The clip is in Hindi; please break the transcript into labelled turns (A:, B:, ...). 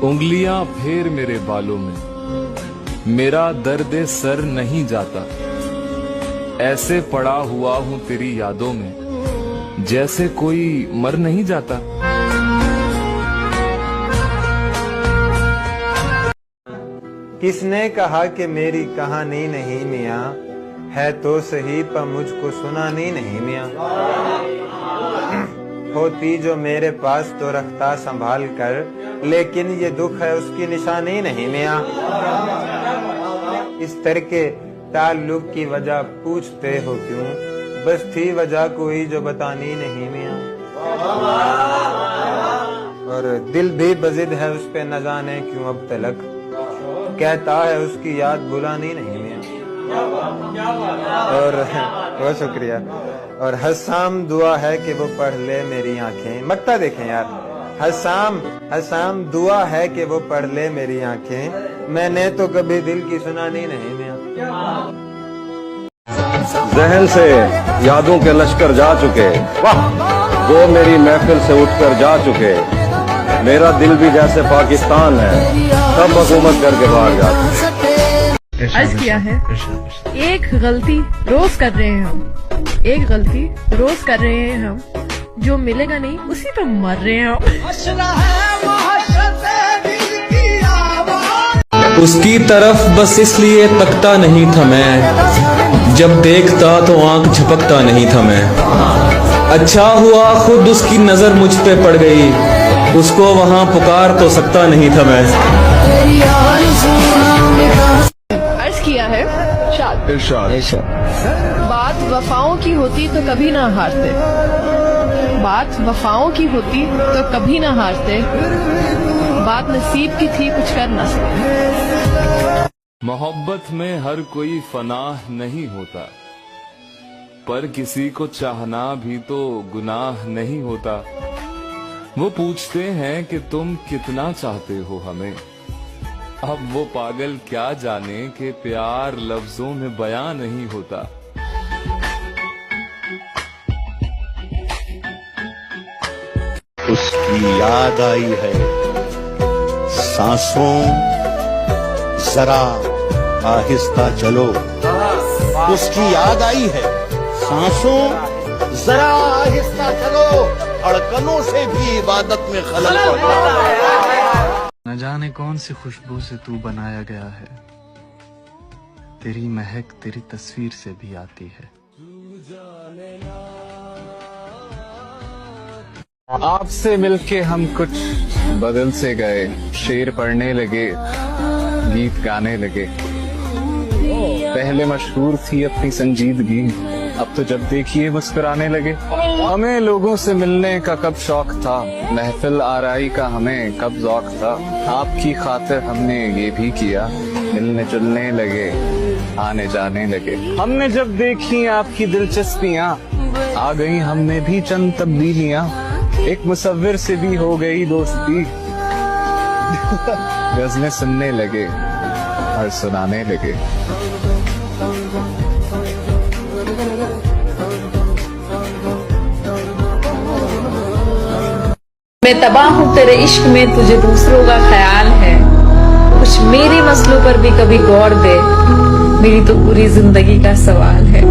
A: उंगलियां फेर मेरे बालों में, मेरा दर्द सर नहीं जाता। ऐसे पड़ा हुआ हूं तेरी यादों में, जैसे कोई मर नहीं जाता।
B: किसने कहा कि मेरी कहानी नहीं मियाँ, है तो सही पर मुझको सुनानी नहीं मियाँ। होती जो मेरे पास तो रखता संभाल कर, लेकिन ये दुख है उसकी निशानी नहीं मियाँ। इस तरह के ताल्लुक की वजह पूछते हो क्यों, बस थी वजह कोई जो बतानी नहीं मियाँ। और दिल भी बजिद है उस पे न जाने क्यों अब तलक, कहता है उसकी याद बुलानी नहीं मियाँ। और बहुत शुक्रिया। और हसाम दुआ है कि वो पढ़ ले मेरी आंखें। मक्ता देखें यार, हसाम दुआ है कि वो पढ़ ले मेरी आंखें, मैंने तो कभी दिल की सुनानी नहीं मियाँ।
C: जहन से यादों के लश्कर जा चुके, वाह वो मेरी महफिल से उठकर जा चुके। मेरा दिल भी जैसे पाकिस्तान है, सब हुकूमत करके बाहर जाते।
D: अर्ज किया है, एक गलती रोज कर रहे हैं हम, एक गलती रोज कर रहे हैं हम, जो मिलेगा नहीं उसी पे मर रहे हैं हम।
E: उसकी तरफ बस इसलिए तकता नहीं था मैं, जब देखता तो आंख झपकता नहीं था मैं। अच्छा हुआ खुद उसकी नजर मुझ पे पड़ गई, उसको वहां पुकार तो सकता नहीं था मैं।
D: अर्ज किया है, बात वफाओं की होती तो कभी ना हारते, बात वफाओं की होती तो कभी ना हारते, बात नसीब की थी कुछ कर ना सकते।
A: मोहब्बत में हर कोई फनाह नहीं होता, पर किसी को चाहना भी तो गुनाह नहीं होता। वो पूछते हैं कि तुम कितना चाहते हो हमें, अब वो पागल क्या जाने कि प्यार लफ्जों में बयां नहीं होता।
F: उसकी याद आई है सांसों, जरा आहिस्ता चलो। उसकी याद आई है सांसों, जरा आहिस्ता चलो। धड़कनों से भी इबादत में खलल पड़ता।
G: न जाने कौन सी खुशबू से तू बनाया गया है, तेरी महक तेरी तस्वीर से भी आती है।
H: आपसे मिलके हम कुछ बदल से गए, शेर पढ़ने लगे, गीत गाने लगे। पहले मशहूर थी अपनी संजीदगी, अब तो जब देखिए मुस्कुराने लगे। हमें लोगों से मिलने का कब शौक था, महफिल आराई का हमें कब ज़ौक था। आपकी खातिर हमने ये भी किया, मिलने जुलने लगे, आने जाने लगे। हमने जब देखी आपकी दिलचस्पियाँ, आ गई हमने भी चंद तब्दीलियाँ। एक मुसव्विर से भी हो गई दोस्ती, गज़लें सुनने लगे और सुनाने लगे।
I: मैं तबाह हूँ तेरे इश्क में, तुझे दूसरों का ख्याल है। कुछ मेरे मसलों पर भी कभी गौर दे, मेरी तो पूरी जिंदगी का सवाल है।